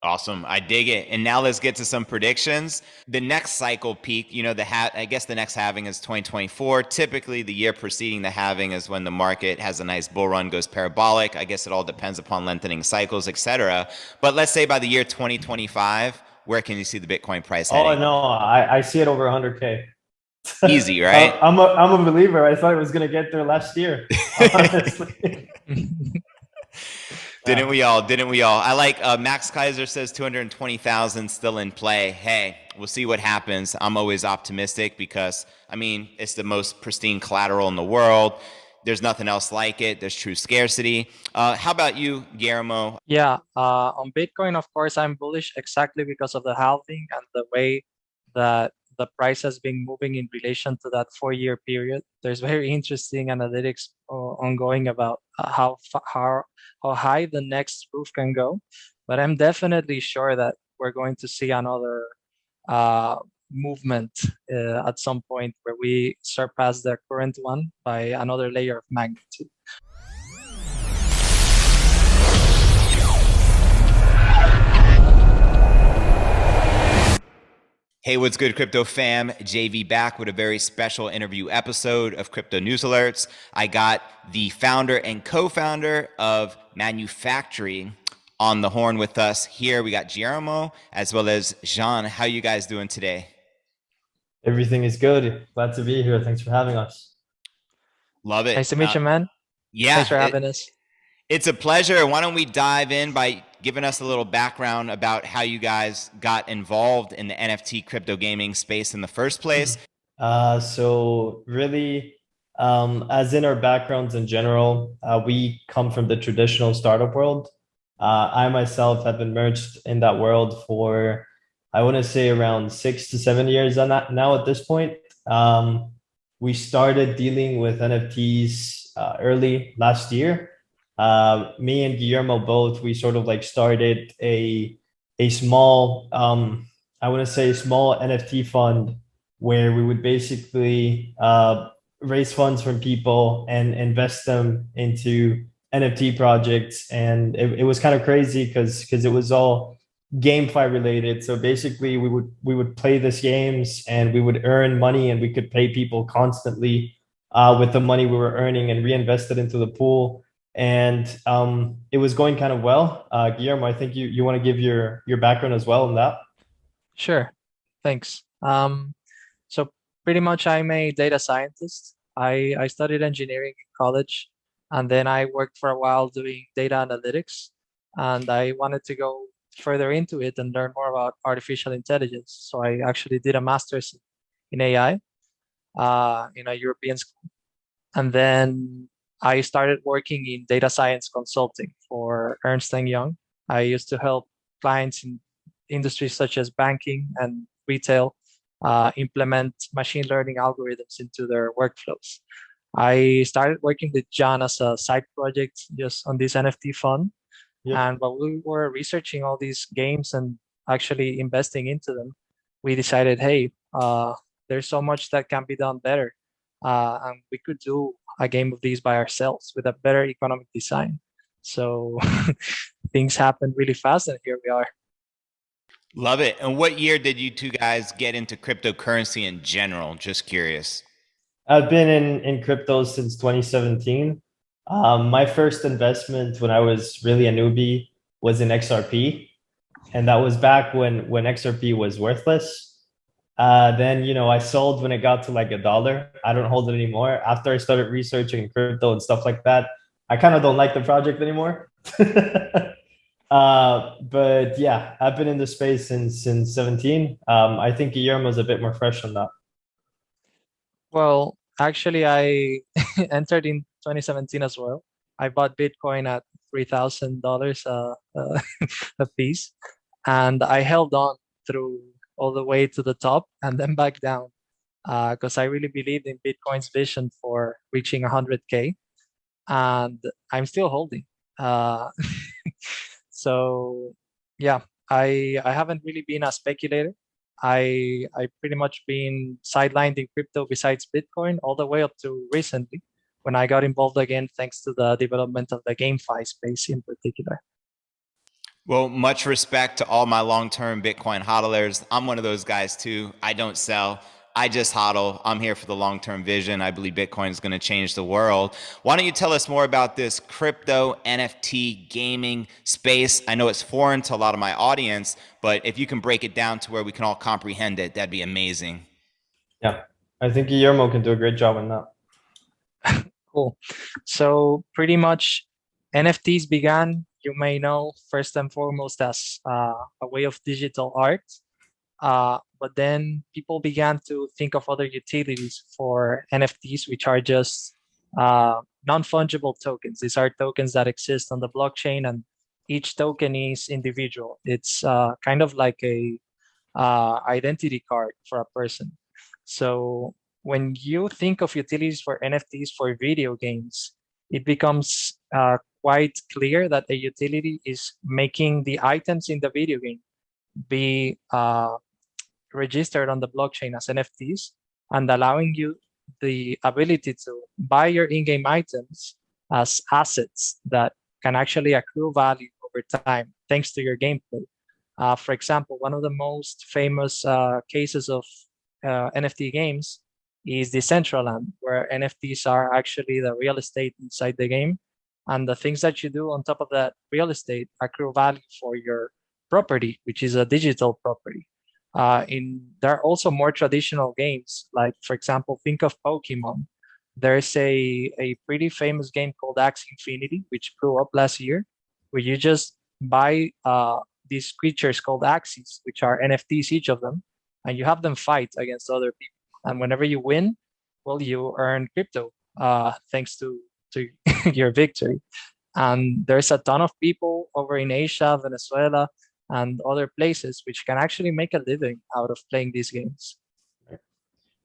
Awesome. I dig it. And now let's get to some predictions. The next cycle peak, I guess the next halving is 2024. Typically, the year preceding the halving is when the market has a nice bull run, goes parabolic. I guess it all depends upon lengthening cycles, etc. But let's say by the year 2025, where can you see the Bitcoin price Oh heading? no, I see it over 100K. Easy, right? I'm a believer. I thought it was gonna get there last year, honestly. Didn't Yeah. we all? Didn't we all? I like Max Kaiser says 220,000 still in play. Hey, we'll see what happens. I'm always optimistic because, I mean, it's the most pristine collateral in the world. There's nothing else like it. There's true scarcity. How about you, Guillermo? Yeah, on Bitcoin, of course, I'm bullish exactly because of the halving and the way that the price has been moving in relation to that 4-year period. There's very interesting analytics ongoing about how high the next roof can go, but I'm definitely sure that we're going to see another uh, movement at some point where we surpass the current one by another layer of magnitude. Hey, what's good, crypto fam? JV back with a very special interview episode of Crypto News Alerts. I got the founder and co-founder of Manufactory on the horn with us here. We got Guillermo as well as Jean. How you guys doing today? Everything is good. Glad to be here. Thanks for having us. Love it. Nice to meet you, man. Thanks Yeah, for having us. it's a pleasure. Why don't we dive in by giving us a little background about how you guys got involved in the NFT crypto gaming space in the first place? So really, as in our backgrounds in general, we come from the traditional startup world. I myself have been merged in that world for, I want to say around 6 to 7 years on that now at this point. We started dealing with NFTs early last year. Me and Guillermo both, we sort of like started a small, I want to say small NFT fund where we would basically raise funds from people and invest them into NFT projects. And it was kind of crazy because it was all GameFi related. So basically, we would play these games and we would earn money and we could pay people constantly with the money we were earning and reinvest it into the pool. And it was going kind of well. Guillermo, I think you want to give your background as well on that. Sure. Thanks. So pretty much I'm a data scientist. I studied engineering in college, and then I worked for a while doing data analytics, and I wanted to go further into it and learn more about artificial intelligence. So I actually did a master's in AI in a European school. And then I started working in data science consulting for Ernst& Young. I used to help clients in industries such as banking and retail implement machine learning algorithms into their workflows. I started working with John as a side project just on this NFT fund. Yep. And while we were researching all these games and actually investing into them, we decided, hey, there's so much that can be done better. And we could do a game of these by ourselves with a better economic design. So things happened really fast, and here we are. Love it. And what year did you two guys get into cryptocurrency in general? Just curious. I've been in crypto since 2017. My first investment when I was really a newbie was in XRP, and that was back when XRP was worthless. Then I sold when it got to like $1. I don't hold it anymore. After I started researching crypto and stuff like that, I kind of don't like the project anymore. But yeah, I've been in the space since 17. I think Guillermo's a bit more fresh on that. Well, actually, I entered in 2017 as well. I bought Bitcoin at $3,000 a piece, and I held on through all the way to the top and then back down because I really believed in Bitcoin's vision for reaching 100K, and I'm still holding. Uh, so yeah, I haven't really been a speculator. I pretty much been sidelined in crypto besides Bitcoin all the way up to recently when I got involved again thanks to the development of the GameFi space in particular. Well, much respect to all my long-term Bitcoin hodlers. I'm one of those guys too. I don't sell. I just hodl. I'm here for the long-term vision. I believe Bitcoin is going to change the world. Why don't you tell us more about this crypto NFT gaming space? I know it's foreign to a lot of my audience, but if you can break it down to where we can all comprehend it, that'd be amazing. Yeah, I think Guillermo can do a great job on that. Cool. So pretty much NFTs began, you may know, first and foremost as a way of digital art. But then people began to think of other utilities for NFTs, which are just non-fungible tokens. These are tokens that exist on the blockchain, and each token is individual. It's kind of like a identity card for a person. So when you think of utilities for NFTs for video games, it becomes quite clear that a utility is making the items in the video game be registered on the blockchain as NFTs and allowing you the ability to buy your in-game items as assets that can actually accrue value over time thanks to your gameplay. For example, one of the most famous cases of NFT games is Decentraland, where NFTs are actually the real estate inside the game. And the things that you do on top of that real estate accrue value for your property, which is a digital property. There are also more traditional games, like for example, think of Pokemon. There's a pretty famous game called Axie Infinity, which grew up last year, where you just buy these creatures called Axies, which are NFTs each of them, and you have them fight against other people. And whenever you win, well, you earn crypto thanks to your victory. And there's a ton of people over in Asia, Venezuela, and other places which can actually make a living out of playing these games.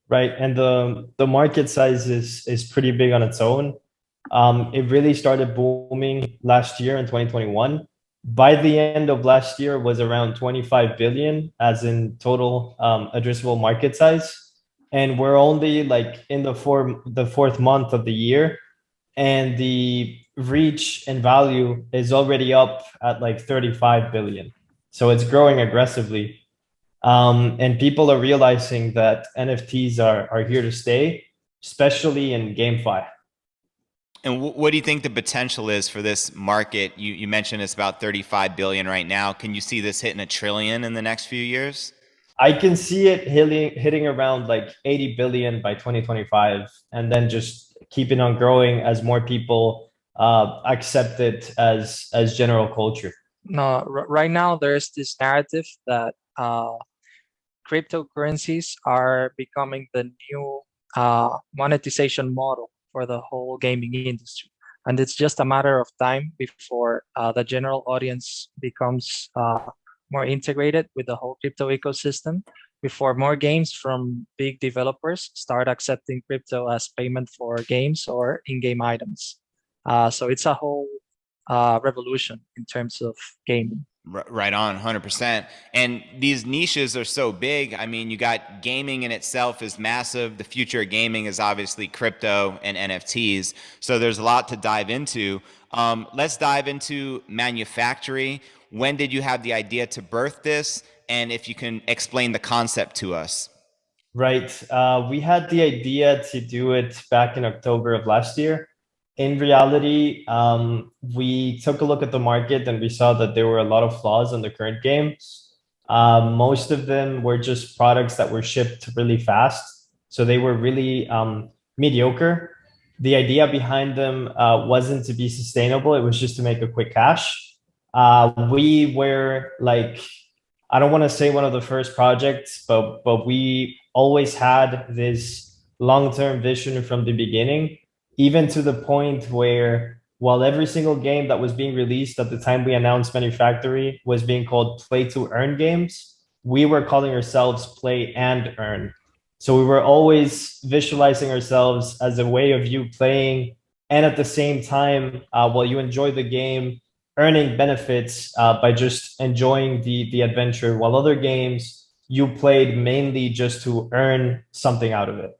Right, and the market size is pretty big on its own. It really started booming last year in 2021. By the end of last year, it was around 25 billion, as in total addressable market size, and we're only like in the fourth month of the year, and the reach and value is already up at like 35 billion. So it's growing aggressively. And people are realizing that NFTs are here to stay, especially in GameFi. And what do you think the potential is for this market? You mentioned it's about 35 billion right now. Can you see this hitting a trillion in the next few years? I can see it hitting around like 80 billion by 2025, and then just keeping on growing as more people accept it as general culture. No, right now there's this narrative that cryptocurrencies are becoming the new monetization model for the whole gaming industry. And it's just a matter of time before the general audience becomes more integrated with the whole crypto ecosystem, before more games from big developers start accepting crypto as payment for games or in-game items. So it's a whole revolution in terms of gaming. Right on, 100%. And these niches are so big. I mean, you got gaming in itself is massive. The future of gaming is obviously crypto and NFTs. So there's a lot to dive into. Let's dive into Manufactory. When did you have the idea to birth this? And if you can explain the concept to us. Right. We had the idea to do it back in October of last year. In reality, we took a look at the market and we saw that there were a lot of flaws in the current games. Most of them were just products that were shipped really fast. So they were really mediocre. The idea behind them wasn't to be sustainable. It was just to make a quick cash. We were like, I don't want to say one of the first projects, but we always had this long-term vision from the beginning, even to the point where while every single game that was being released at the time we announced Manufactory was being called play to earn games, we were calling ourselves play and earn. So we were always visualizing ourselves as a way of you playing and at the same time, while you enjoy the game, earning benefits by just enjoying the adventure, while other games you played mainly just to earn something out of it.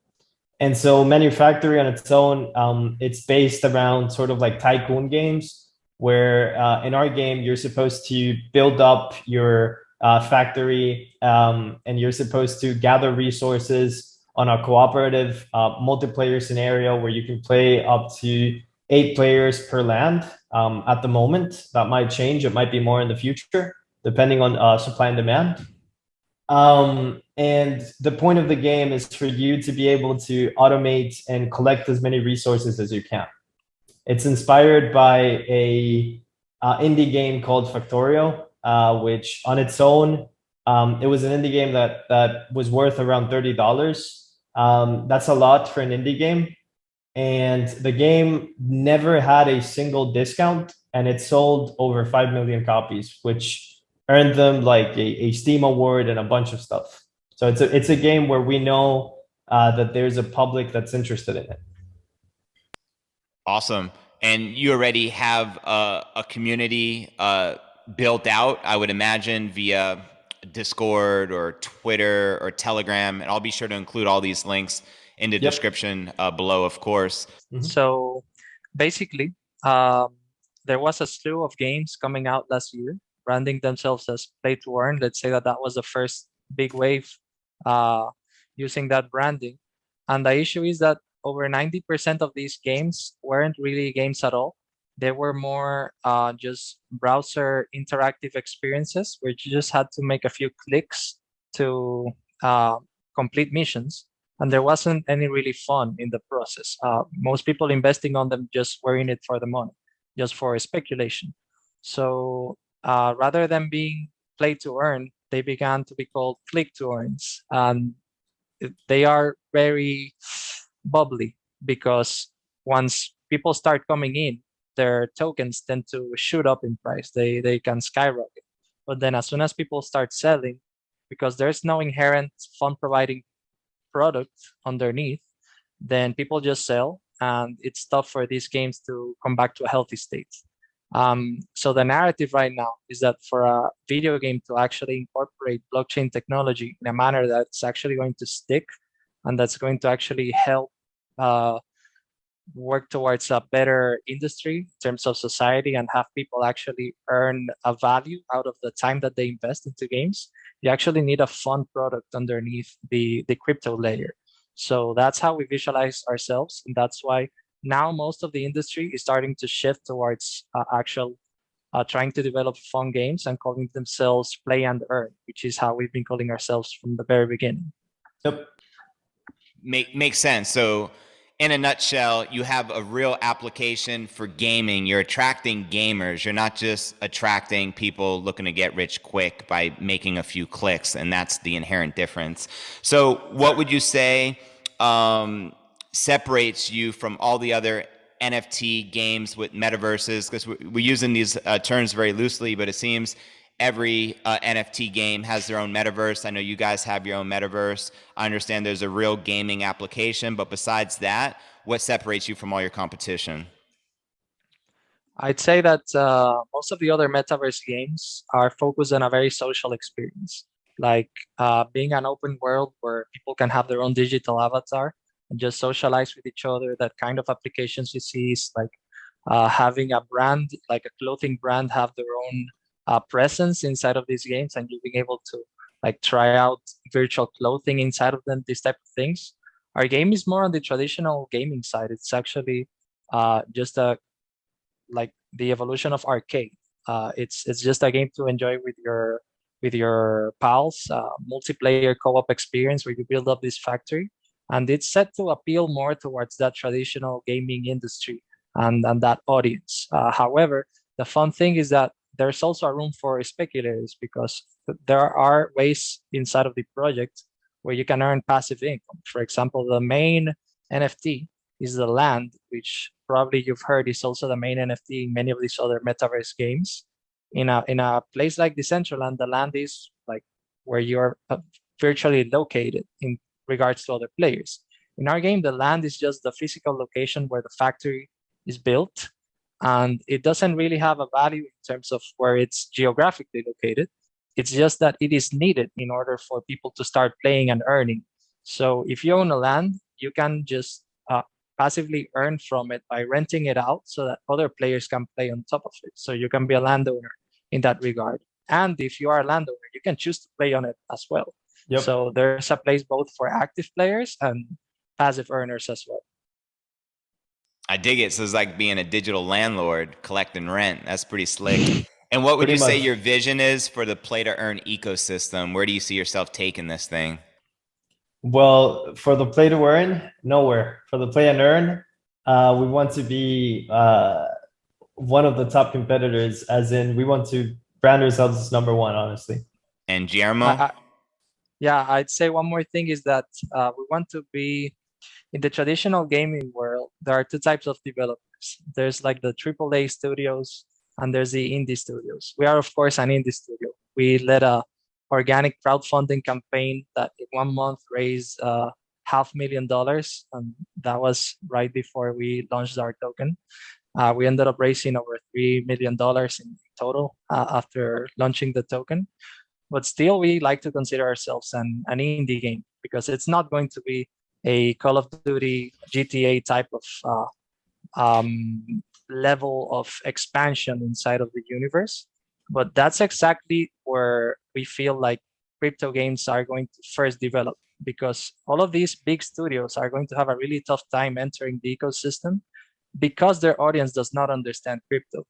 And so Manufactory on its own, it's based around sort of like tycoon games where in our game, you're supposed to build up your factory, and you're supposed to gather resources on a cooperative multiplayer scenario where you can play up to 8 players per land. At the moment, that might change. It might be more in the future, depending on supply and demand. And the point of the game is for you to be able to automate and collect as many resources as you can. It's inspired by a indie game called Factorio, which on its own, it was an indie game that was worth around $30. That's a lot for an indie game. And the game never had a single discount, and it sold over 5 million copies, which earned them like a Steam award and a bunch of stuff. So it's a game where we know that there's a public that's interested in it. Awesome. And you already have a community built out, I would imagine, via Discord or Twitter or Telegram. And I'll be sure to include all these links in the description below, of course. So basically, there was a slew of games coming out last year, branding themselves as play to earn. Let's say that was the first big wave using that branding. And the issue is that over 90% of these games weren't really games at all. They were more just browser interactive experiences where you just had to make a few clicks to complete missions. And there wasn't any really fun in the process. Most people investing on them just were in it for the money, just for speculation. So rather than being play to earn, they began to be called click to earns. And they are very bubbly because once people start coming in, their tokens tend to shoot up in price. They can skyrocket. But then as soon as people start selling, because there's no inherent fun providing product underneath, then people just sell, and it's tough for these games to come back to a healthy state. So the narrative right now is that for a video game to actually incorporate blockchain technology in a manner that's actually going to stick and that's going to actually help work towards a better industry in terms of society and have people actually earn a value out of the time that they invest into games, you actually need a fun product underneath the crypto layer. So that's how we visualize ourselves. And that's why now most of the industry is starting to shift towards trying to develop fun games and calling themselves play and earn, which is how we've been calling ourselves from the very beginning. Yep. Makes sense. So in a nutshell, you have a real application for gaming. You're attracting gamers. You're not just attracting people looking to get rich quick by making a few clicks, and that's the inherent difference. So what would you say separates you from all the other NFT games with metaverses? Because we're using these terms very loosely, but it seems every NFT game has their own metaverse. I know you guys have your own metaverse. I understand there's a real gaming application, but besides that, what separates you from all your competition? I'd say that most of the other metaverse games are focused on a very social experience, like being an open world where people can have their own digital avatar and just socialize with each other. That kind of applications you see is like having a brand, like a clothing brand, have their own presence inside of these games, and you being able to like try out virtual clothing inside of them, these type of things. Our game is more on the traditional gaming side. It's actually just like the evolution of arcade. It's just a game to enjoy with your pals, multiplayer co-op experience where you build up this factory, and it's set to appeal more towards that traditional gaming industry and that audience. However, the fun thing is that there's also a room for speculators because there are ways inside of the project where you can earn passive income. For example, the main NFT is the land, which probably you've heard is also the main NFT in many of these other metaverse games. In a place like Decentraland, the land is like where you're virtually located in regards to other players. In our game, the land is just the physical location where the factory is built, and it doesn't really have a value in terms of where it's geographically located. It's just that it is needed in order for people to start playing and earning. So if you own a land, you can just passively earn from it by renting it out so that other players can play on top of it. So you can be a landowner in that regard. And if you are a landowner, you can choose to play on it as well. Yep. So there's a place both for active players and passive earners as well. I dig it. So it's like being a digital landlord collecting rent. That's pretty slick. And what would Pretty you say much. your vision is for the play to earn ecosystem? Where do you see yourself taking this thing? Well, for the play to earn, nowhere. For the play and earn, we want to be one of the top competitors, as in we want to brand ourselves as number one, honestly. And Guillermo? Yeah, I'd say one more thing is that we want to be in the traditional gaming world. There are two types of developers. There's like the AAA studios and there's the indie studios. We are, of course, an indie studio. We led a organic crowdfunding campaign that in 1 month raised $500,000, and that was right before we launched our token. We ended up raising over $3 million in total after launching the token. But still, we like to consider ourselves an indie game because it's not going to be a Call of Duty, GTA type of level of expansion inside of the universe. But that's exactly where we feel like crypto games are going to first develop, because all of these big studios are going to have a really tough time entering the ecosystem because their audience does not understand crypto.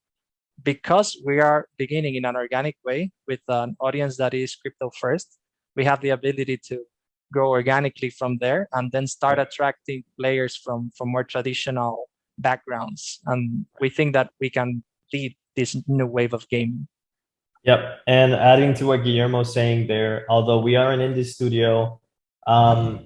Because we are beginning in an organic way with an audience that is crypto first, we have the ability to grow organically from there and then start attracting players from more traditional backgrounds. And we think that we can lead this new wave of gaming. Yep. And adding to what Guillermo's saying there, although we are an indie studio,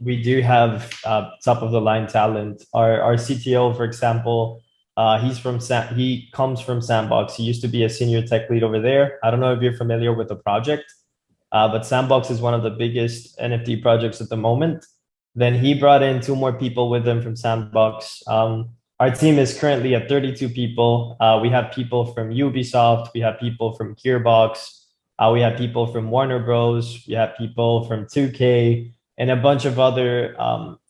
we do have top of the line talent. Our CTO, for example, he comes from Sandbox. He used to be a senior tech lead over there. I don't know if you're familiar with the project, but Sandbox is one of the biggest NFT projects at the moment. Then he brought in 2 more people with him from Sandbox. Our team is currently at 32 people. We have people from Ubisoft. We have people from Gearbox. We have people from Warner Bros. We have people from 2K and a bunch of other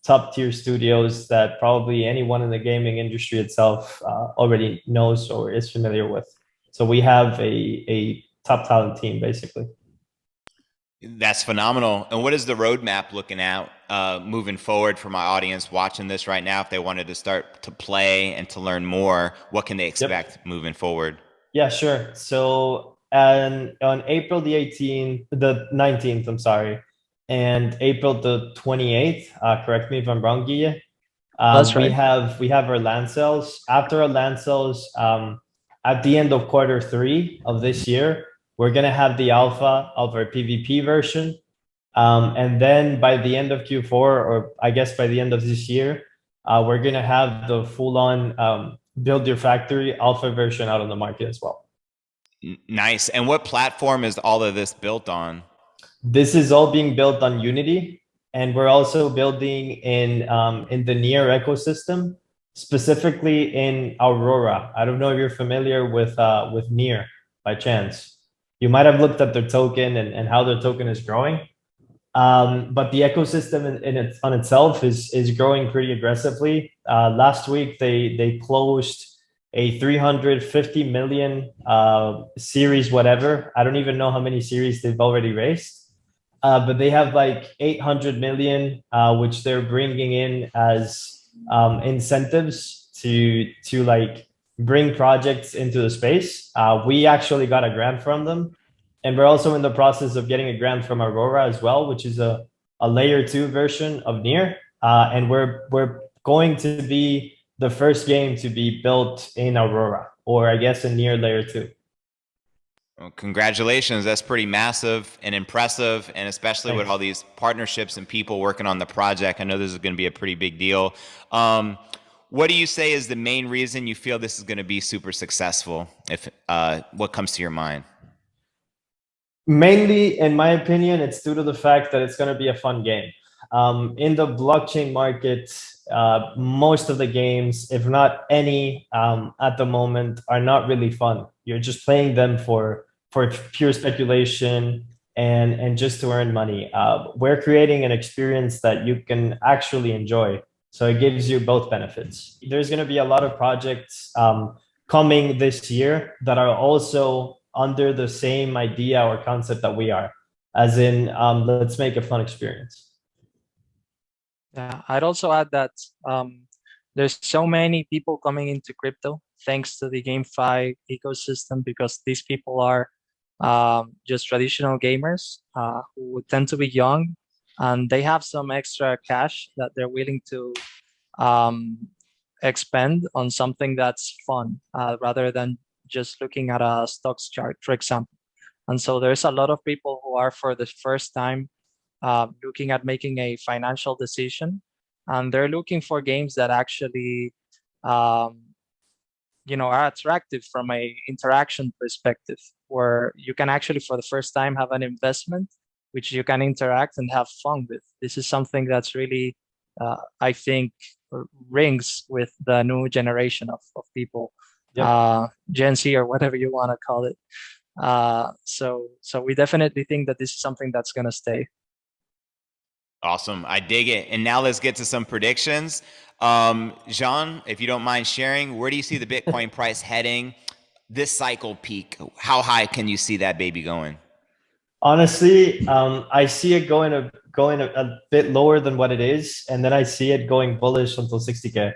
top tier studios that probably anyone in the gaming industry itself already knows or is familiar with. So we have a top talent team, basically. That's phenomenal. And what is the roadmap looking out moving forward for my audience watching this right now? If they wanted to start to play and to learn more, what can they expect moving forward? Yeah, sure. So on April the 19th, I'm sorry, and April the 28th, correct me if I'm wrong, Guille. That's right. We have our land sales. After our land sales, at the end of Q3 of this year, we're gonna have the alpha of our PvP version. And then by the end of Q4, or I guess by the end of this year, we're gonna have the full-on build your factory alpha version out on the market as well. Nice. And what platform is all of this built on? This is all being built on Unity, and we're also building in the Near ecosystem, specifically in Aurora. I don't know if you're familiar with Near by chance. You might have looked at their token and how their token is growing. But the ecosystem on itself is growing pretty aggressively. Last week, they closed a 350 million series, whatever. I don't even know how many series they've already raised. But they have like 800 million, which they're bringing in as incentives to like bring projects into the space. We actually got a grant from them. And we're also in the process of getting a grant from Aurora as well, which is a layer 2 version of Near. And we're going to be the first game to be built in Aurora, or I guess in Near layer 2. Well, congratulations. That's pretty massive and impressive. And especially Thanks. with all these partnerships and people working on the project, I know this is going to be a pretty big deal. What do you say is the main reason you feel this is going to be super successful? If what comes to your mind? Mainly, in my opinion, it's due to the fact that it's going to be a fun game. In the blockchain market, most of the games, if not any, at the moment, are not really fun. You're just playing them for pure speculation and just to earn money. We're creating an experience that you can actually enjoy. So it gives you both benefits. There's going to be a lot of projects coming this year that are also under the same idea or concept that we are, as in let's make a fun experience. Yeah, I'd also add that there's so many people coming into crypto thanks to the GameFi ecosystem, because these people are just traditional gamers who tend to be young, and they have some extra cash that they're willing to expend on something that's fun rather than just looking at a stocks chart, for example. And so there's a lot of people who are for the first time looking at making a financial decision, and they're looking for games that actually are attractive from a interaction perspective, where you can actually for the first time have an investment which you can interact and have fun with. This is something that's really I think rings with the new generation of people. Yep. Gen Z or whatever you want to call it. So we definitely think that this is something that's going to stay. Awesome. I dig it. And now let's get to some predictions. Jean, if you don't mind sharing, where do you see the Bitcoin price heading this cycle peak? How high can you see that baby going? Honestly, I see it going a bit lower than what it is, and then I see it going bullish until 60K.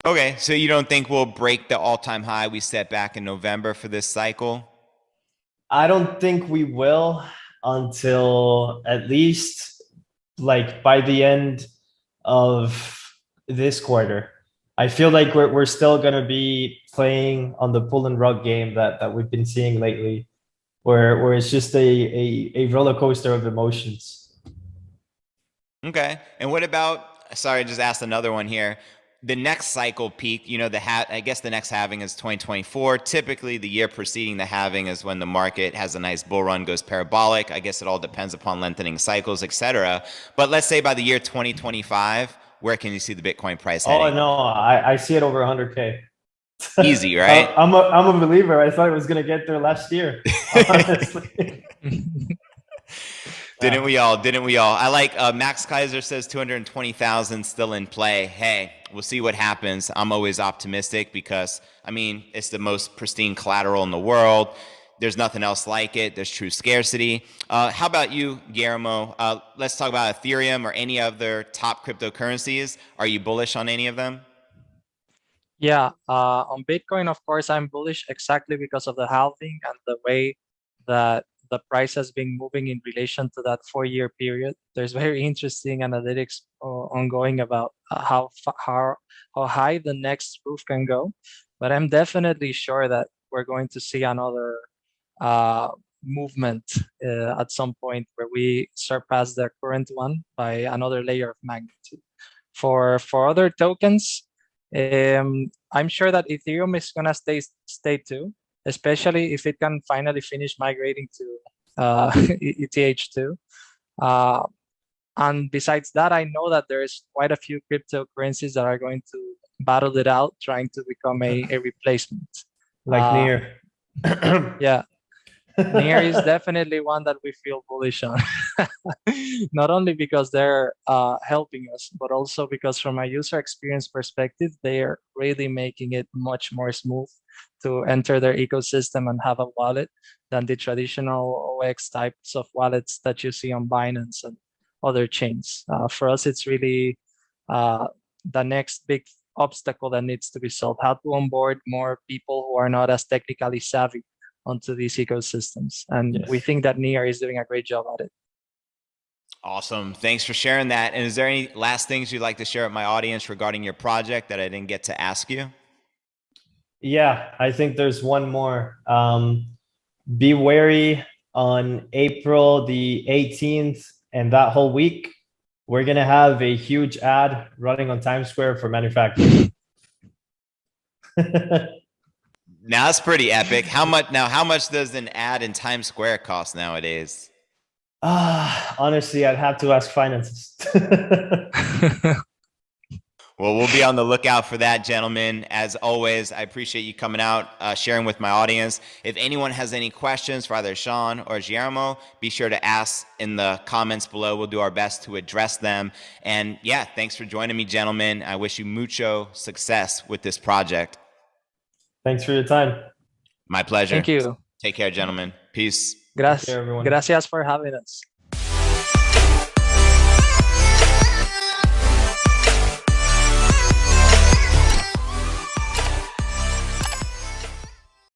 Okay, so you don't think we'll break the all-time high we set back in November for this cycle? I don't think we will until at least like by the end of this quarter. I feel like we're still going to be playing on the pull and rug game that we've been seeing lately, where it's just a roller coaster of emotions. Okay. And what about, sorry, I just asked another one here. The next cycle peak, I guess the next halving is 2024. Typically, the year preceding the halving is when the market has a nice bull run, goes parabolic. I guess it all depends upon lengthening cycles, etc. But let's say by the year 2025, where can you see the Bitcoin price heading? Oh, no, I see it over 100K. Easy, right? I'm a believer. I thought it was going to get there last year, honestly. Didn't we all? I like Max Kaiser says 220,000 still in play. Hey, we'll see what happens. I'm always optimistic because, it's the most pristine collateral in the world. There's nothing else like it. There's true scarcity. How about you, Guillermo? Let's talk about Ethereum or any other top cryptocurrencies. Are you bullish on any of them? Yeah, on Bitcoin, of course, I'm bullish exactly because of the halving and the way that the price has been moving in relation to that 4-year period. There's very interesting analytics ongoing about how high the next roof can go. But I'm definitely sure that we're going to see another movement at some point where we surpass the current one by another layer of magnitude. For other tokens, I'm sure that Ethereum is gonna stay too, especially if it can finally finish migrating to ETH2. And besides that, I know that there's quite a few cryptocurrencies that are going to battle it out, trying to become a replacement. Like Near. Yeah. Near is definitely one that we feel bullish on. Not only because they're helping us, but also because from a user experience perspective, they are really making it much more smooth to enter their ecosystem and have a wallet than the traditional OX types of wallets that you see on Binance and other chains. For us, it's really the next big obstacle that needs to be solved: how to onboard more people who are not as technically savvy onto these ecosystems. And yes, we think that Near is doing a great job at it. Awesome. Thanks for sharing that. And is there any last things you'd like to share with my audience regarding your project that I didn't get to ask you? Yeah, I think there's one more. Be wary on April the 18th and that whole week. We're going to have a huge ad running on Times Square for Manufactory. Now that's pretty epic. How much does an ad in Times Square cost nowadays? Honestly, I'd have to ask finances. Well, we'll be on the lookout for that, gentlemen. As always, I appreciate you coming out, sharing with my audience. If anyone has any questions for either Sean or Guillermo, be sure to ask in the comments below. We'll do our best to address them. And yeah, thanks for joining me, gentlemen. I wish you mucho success with this project. Thanks for your time. My pleasure. Thank you. Take care, gentlemen. Peace. Take care, everyone. Gracias for having us.